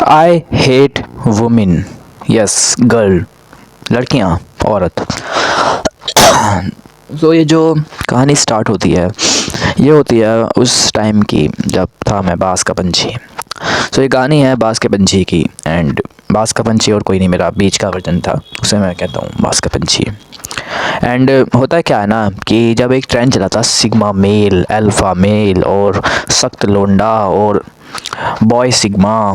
I hate women. Yes, girl, लड़कियाँ, औरत। तो ये जो कहानी स्टार्ट होती है, ये होती है उस टाइम की जब था मैं बास का पंछी। सो ये कहानी है बास के पंछी की। एंड बास का पंछी और कोई नहीं, मेरा बीच का वर्जन था, उसे मैं कहता हूँ बास का पंछी। एंड होता क्या है ना कि जब एक ट्रेंड चला था सिग्मा मेल, अल्फ़ा मेल और सख्त लोंडा और बॉय सिग्मा,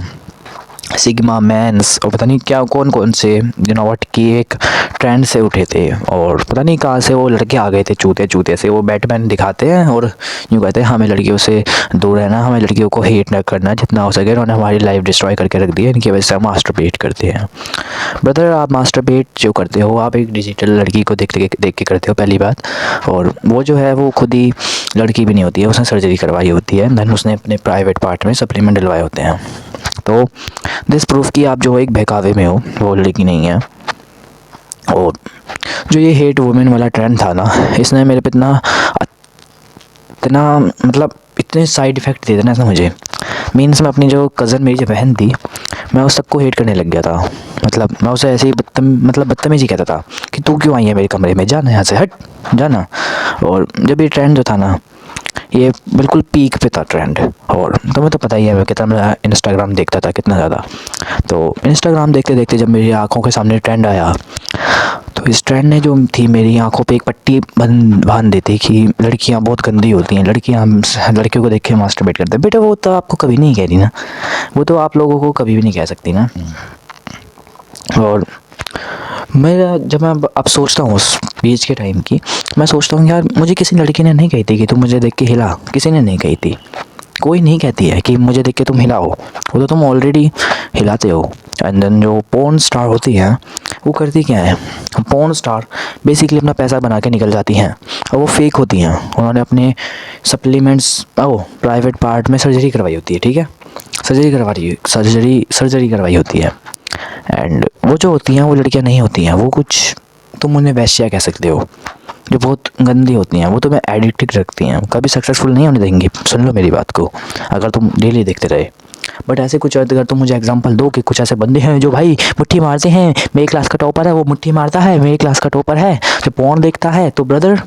सिग्मा मैंस और पता नहीं क्या कौन कौन से व्हाट की एक ट्रेंड से उठे थे। और पता नहीं कहाँ से वो लड़के आ गए थे चूते चूते से। वो बैटमैन दिखाते हैं और यूँ कहते हैं हमें लड़कियों से दूर रहना, हमें लड़कियों को हेट न करना, जितना हो सके उन्होंने हमारी लाइफ डिस्ट्रॉय करके रख दी है, इनकी वजह से हम मास्टरबेट करते हैं। ब्रदर, आप मास्टरबेट जो करते हो आप एक डिजिटल लड़की को देख के करते हो पहली बात। और वो जो है वो खुद ही लड़की भी नहीं होती है, उसने सर्जरी करवाई होती है, देन उसने अपने प्राइवेट पार्ट में सप्लीमेंट डलवाए होते हैं। तो दिस प्रूफ कि आप जो एक बहकावे में हो वो लड़की नहीं है। और जो ये हेट वुमेन वाला ट्रेंड था ना, इसने मेरे पे इतना मतलब इतने साइड इफ़ेक्ट दे देना इसने मुझे। मीन्स मैं अपनी जो कज़न, मेरी जो बहन थी, मैं उस सबको हेट करने लग गया था। मतलब मैं उसे ऐसे ही बदतमीजी कहता था कि तू क्यों आई है मेरे कमरे में, जाना यहाँ से, हट जाना। और जब ये ट्रेंड जो था ना, ये बिल्कुल पीक पे था ट्रेंड। और तुम्हें तो पता ही है मैं कितना मैं इंस्टाग्राम देखता था, कितना ज़्यादा। तो इंस्टाग्राम देखते देखते जब मेरी आंखों के सामने ट्रेंड आया, तो इस ट्रेंड ने जो थी मेरी आंखों पे एक पट्टी बांध दी थी कि लड़कियां बहुत गंदी होती हैं, लड़कियां लड़कियों को देख के मास्टरबेट करते हैं। बेटा वो तो आपको कभी नहीं कह रही ना, वो तो आप लोगों को कभी भी नहीं कह सकती ना। और मेरा जब मैं अब सोचता हूँ उस बीच के टाइम की, मैं सोचता हूँ यार मुझे किसी लड़की ने नहीं कही थी कि तुम मुझे देख के हिला, किसी ने नहीं कही थी। कोई नहीं कहती है कि मुझे देख के तुम हिलाओ, वो तो तुम ऑलरेडी हिलाते हो। एंड देन जो पोर्न स्टार होती हैं वो करती क्या है, पोर्न स्टार बेसिकली अपना पैसा बना के निकल जाती हैं। और वो फेक होती हैं, उन्होंने अपने सप्लीमेंट्स प्राइवेट पार्ट में सर्जरी करवाई होती है, ठीक है, सर्जरी करवाई होती है। एंड वो जो होती हैं वो लड़कियां नहीं होती हैं, वो कुछ तुम उन्हें वैश्या कह सकते हो, जो बहुत गंदी होती हैं। वो तुम्हें एडिक्टेड रखती हैं, कभी सक्सेसफुल नहीं होने देंगी। सुन लो मेरी बात को, अगर तुम डेली देखते रहे। बट ऐसे कुछ अगर तुम मुझे एग्जांपल दो कि कुछ ऐसे बंदे हैं जो भाई मुट्ठी मारते हैं, मेरी क्लास का टॉपर है, वो मुट्ठी मारता है, मेरी क्लास का टॉपर है, जो पोर्न देखता है, तो ब्रदर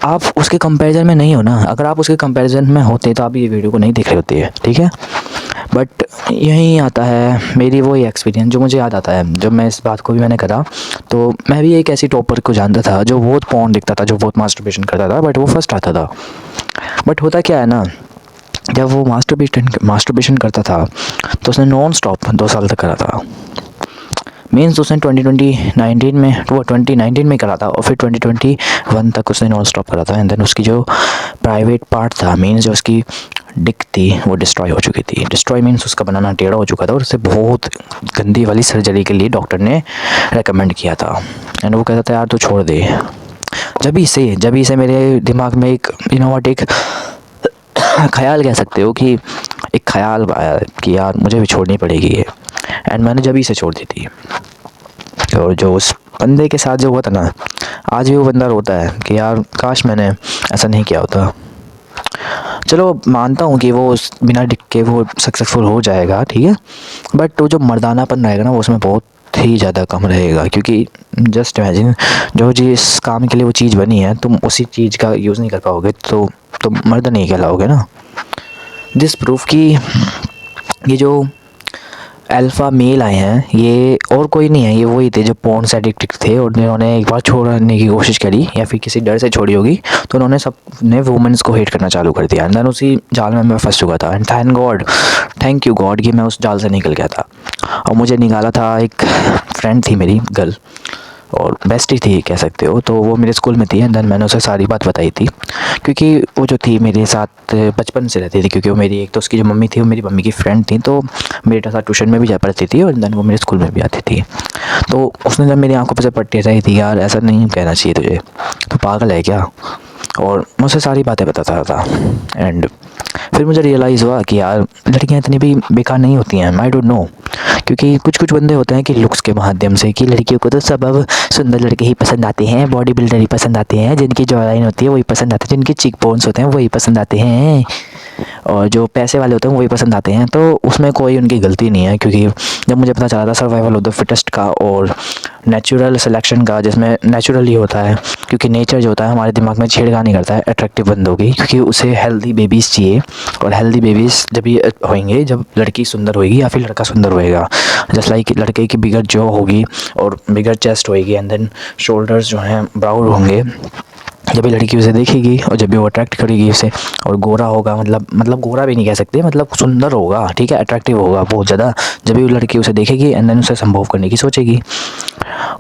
आप उसके कंपैरिजन में नहीं हो ना। अगर आप उसके कंपैरिजन में होते तो आप ये वीडियो को नहीं देख रहे होते हैं, ठीक है। बट यहीं आता है मेरी वही एक्सपीरियंस जो मुझे याद आता है जब मैं इस बात को भी मैंने करा। तो मैं भी एक ऐसी टॉपर को जानता था जो बहुत पोर्न देखता था, जो बहुत मास्टरबेशन करता था, बट वो फर्स्ट आता था। बट होता क्या है ना, जब वो मास्टरबेशन करता था तो उसने नॉन स्टॉप 2 साल तक करा था। मीन्स उसने 2019 में करा था और फिर 2021 तक उसने नॉन स्टॉप करा था। एंड देन उसकी जो प्राइवेट पार्ट था, मीन्स जो उसकी डिक थी, वो डिस्ट्रॉय हो चुकी थी। डिस्ट्रॉय मीन्स उसका बनाना टेढ़ा हो चुका था और उसे बहुत गंदी वाली सर्जरी के लिए डॉक्टर ने रेकमेंड किया था। एंड वो कहता था यार तू छोड़ दे। जब ही से मेरे दिमाग में एक एक ख्याल कह सकते हो कि एक ख्याल आया कि यार मुझे भी छोड़नी पड़ेगी ये। एंड मैंने जब ही से छोड़ दी थी। और जो उस बंदे के साथ जो हुआ था ना, आज भी वो बंदा रोता है कि यार काश मैंने ऐसा नहीं किया होता। चलो मानता हूँ कि वो बिना डिक के वो सक्सेसफुल हो जाएगा, ठीक है, बट वो जो मर्दानापन रहेगा ना वो उसमें बहुत ही ज़्यादा कम रहेगा। क्योंकि जस्ट इमेजिन, जो जिस काम के लिए वो चीज़ बनी है तुम उसी चीज़ का यूज़ नहीं कर पाओगे तो तुम मर्द नहीं कहलाओगे ना। दिस प्रूफ कि ये जो अल्फ़ा मेल आए हैं ये और कोई नहीं है, ये वही थे जो पोर्न से एडिक्टेड थे और उन्होंने एक बार छोड़ने की कोशिश करी या फिर किसी डर से छोड़ी होगी, तो उन्होंने सबने वुमेन्स को हेट करना चालू कर दिया। एंड देन उसी जाल में मैं फंस चुका था। एंड थैंक यू गॉड कि मैं उस जाल से निकल गया था। और मुझे निकाला था एक फ्रेंड थी मेरी, गर्ल, और बेस्टी थी कह सकते हो। तो वो मेरे स्कूल में थी। एंड देन मैंने उसे सारी बात बताई थी, क्योंकि वो जो थी मेरे साथ बचपन से रहती थी। क्योंकि वो मेरी एक तो उसकी जो मम्मी थी वो मेरी मम्मी की फ्रेंड थी, तो मेरे साथ ट्यूशन में भी जा पढ़ती थी और देन वो मेरे स्कूल में भी आती थी। तो उसने जब मेरी आंखों पर से पट्टी हटाई थी, यार ऐसा नहीं कहना चाहिए तुझे, तो पागल है क्या, और मुझसे सारी बातें बताता था। एंड फिर मुझे रियलाइज़ हुआ कि यार लड़कियां इतनी भी बेकार नहीं होती हैं। आई डोंट नो, क्योंकि कुछ बंदे होते हैं कि लुक्स के माध्यम से, कि लड़कियों को तो सब अब सुंदर लड़के ही पसंद आते हैं, बॉडी बिल्डर ही पसंद आते हैं, जिनकी जॉ लाइन होती है वही पसंद आते हैं, जिनके चीक बोन्स होते हैं वही पसंद आते हैं। और जो पैसे वाले होते हैं वही पसंद आते हैं, तो उसमें कोई उनकी गलती नहीं है। क्योंकि जब मुझे पता चला था सर्वाइवल ऑफ द फिटेस्ट का और नेचुरल सिलेक्शन का, जिसमें नेचुरली होता है, क्योंकि नेचर जो होता है हमारे दिमाग में छेड़खानी करता है अट्रैक्टिव बंदों की, क्योंकि उसे हेल्दी बेबीज़ चाहिए। और हेल्दी बेबीज़ जब ये होंगे जब लड़की सुंदर होएगी या फिर लड़का सुंदर होएगा। जस्ट लाइक लड़के की बिगर जॉ होगी और बिगर चेस्ट होएगी एंड देन शोल्डर्स जो हैं ब्राउड होंगे। जब भी लड़की उसे देखेगी और जब भी वो अट्रैक्ट करेगी उसे, और गोरा होगा, मतलब गोरा भी नहीं कह सकते, मतलब सुंदर होगा, ठीक है, अट्रैक्टिव होगा बहुत ज़्यादा। जब भी वो लड़की उसे देखेगी एंड देन उसे संभोग करने की सोचेगी।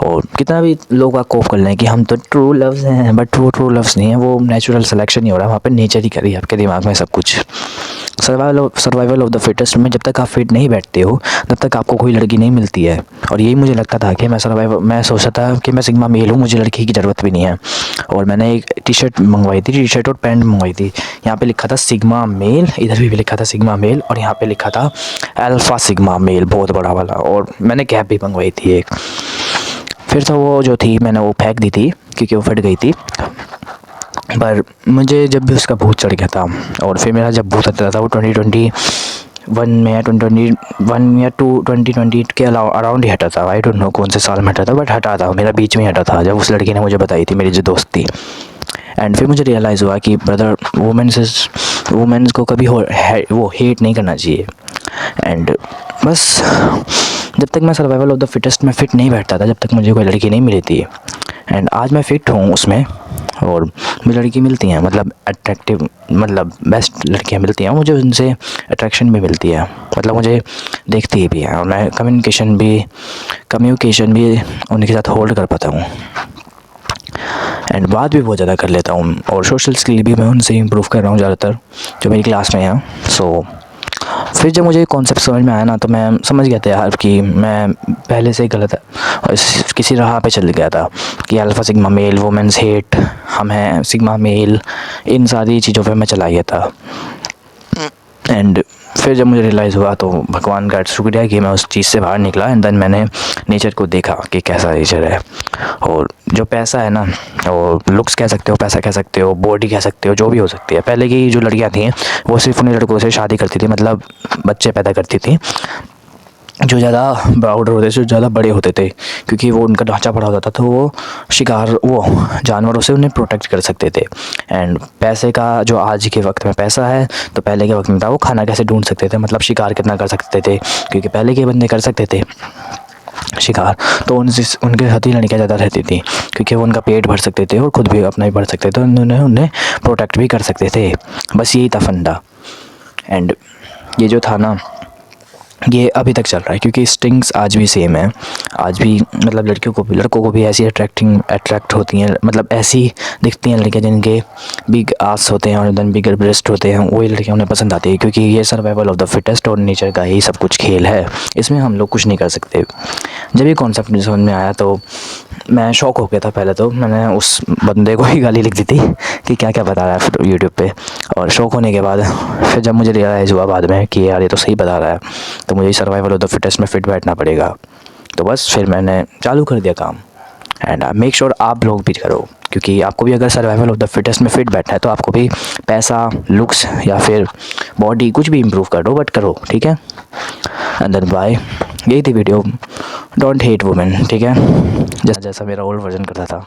और कितना भी लोग आप कोप कर लें कि हम तो ट्रू लव्स हैं, बट वो ट्रू लव्स नहीं है, वो नेचुरल सिलेक्शन ही हो रहा है। वहाँ पे नेचर ही करी आपके दिमाग में सब कुछ। सर्वाइवल ऑफ द फिटेस्ट में जब तक आप फिट नहीं बैठते हो तब तक आपको कोई लड़की नहीं मिलती है। और यही मुझे लगता था कि मैं सोचता था कि मैं सिग्मा मेल हूँ, मुझे लड़की की ज़रूरत भी नहीं है। और मैंने एक टी शर्ट मंगवाई थी, टी शर्ट और पैंट मंगवाई थी। यहाँ पे लिखा था सिग्मा मेल, इधर भी लिखा था सिग्मा मेल, और यहाँ पे लिखा था अल्फ़ा सिग्मा मेल, बहुत बड़ा वाला। और मैंने कैप भी मंगवाई थी एक। फिर तो वो जो थी मैंने वो फेंक दी थी क्योंकि वो फट गई थी। पर मुझे जब भी उसका भूत चढ़ गया था, और फिर मेरा जब भूत आता था वो 2021 में या 2021 या 2020 के अराउंड ही हटा था। आई डोंट नो कौन से साल में हटा था, बट हटा था, मेरा बीच में हटा था जब उस लड़की ने मुझे बताई थी, मेरी जो दोस्त थी। एंड फिर मुझे रियलाइज़ हुआ कि ब्रदर वुमेन्स को कभी वो हेट नहीं करना चाहिए। एंड बस जब तक मैं सर्वाइवल ऑफ द फिटेस्ट में फ़िट नहीं बैठता था, जब तक मुझे कोई लड़की नहीं मिली थी। एंड आज मैं फ़िट हूँ उसमें और मुझे लड़की मिलती हैं, मतलब अट्रैक्टिव, मतलब बेस्ट लड़कियाँ मिलती हैं, मुझे उनसे अट्रैक्शन भी मिलती है, मतलब मुझे देखती भी है। और मैं कम्युनिकेशन भी उनके साथ होल्ड कर पाता हूँ एंड बात भी बहुत ज़्यादा कर लेता हूँ। और सोशल स्किल भी मैं उनसे इम्प्रूव कर रहा हूँ ज़्यादातर, जो मेरी क्लास में हैं। सो फिर जब मुझे कॉन्सेप्ट समझ में आया ना, तो मैं समझ गया था यार कि मैं पहले से गलत है और किसी राह पे चल गया था कि alpha sigma male, women's hate, हम हैं सिग्मा मेल, इन सारी चीज़ों पे मैं चला गया था। एंड फिर जब मुझे रियलाइज़ हुआ तो भगवान का शुक्रिया कि मैं उस चीज़ से बाहर निकला। एंड देन मैंने नेचर को देखा कि कैसा नेचर है। और जो पैसा है ना, और लुक्स कह सकते हो, पैसा कह सकते हो, बॉडी कह सकते हो, जो भी हो सकती है। पहले की जो लड़कियां थी वो सिर्फ उन्हीं लड़कों से शादी करती थी, मतलब बच्चे पैदा करती थी जो ज़्यादा ब्राउडर होते थे, जो ज़्यादा बड़े होते थे, क्योंकि वो उनका ढांचा बड़ा होता था, तो वो जानवरों से उन्हें प्रोटेक्ट कर सकते थे। एंड पैसे का जो आज के वक्त में पैसा है, तो पहले के वक्त में था वो खाना कैसे ढूंढ सकते थे, मतलब शिकार कितना कर सकते थे, क्योंकि पहले के बंदे कर सकते थे शिकार। तो उनके साथ ही लड़कियाँ ज़्यादा रहती थी, क्योंकि वो उनका पेट भर सकते थे और ख़ुद भी अपना ही भर सकते थे, उन्हें प्रोटेक्ट भी कर सकते थे। बस यही था फंडा। एंड ये जो था ना, ये अभी तक चल रहा है, क्योंकि स्टिंग्स आज भी सेम है। आज भी मतलब लड़कों को भी ऐसी अट्रैक्ट होती हैं, मतलब ऐसी दिखती हैं लड़कियाँ जिनके बिग आस होते हैं और देन बिगर ब्रेस्ट होते हैं, वही लड़कियाँ उन्हें पसंद आती है। क्योंकि ये सर्वाइवल ऑफ द फिटेस्ट और नेचर का ही सब कुछ खेल है, इसमें हम लोग कुछ नहीं कर सकते। जब ये कॉन्सेप्ट मुझे समझ में आया तो मैं शॉक हो गया था। पहले तो मैंने उस बंदे को ही गाली लिख दी थी कि क्या क्या बता रहा है यूट्यूब पे। और शॉक होने के बाद फिर जब मुझे रियलाइज़ हुआ बाद में कि यार ये तो सही बता रहा है, तो मुझे सर्वाइवल ऑफ द फिटेस्ट में फ़िट बैठना पड़ेगा। तो बस फिर मैंने चालू कर दिया काम। एंड मेक श्योर आप लोग भी करो, क्योंकि आपको भी अगर सर्वाइवल ऑफ द फिटेस्ट में फ़िट बैठना है तो आपको भी पैसा, लुक्स या फिर बॉडी कुछ भी इम्प्रूव करो, बट करो, ठीक है। And then bye. यही थी वीडियो। डोंट हेट वुमेन, ठीक है, जैसा मेरा ओल्ड वर्जन करता था।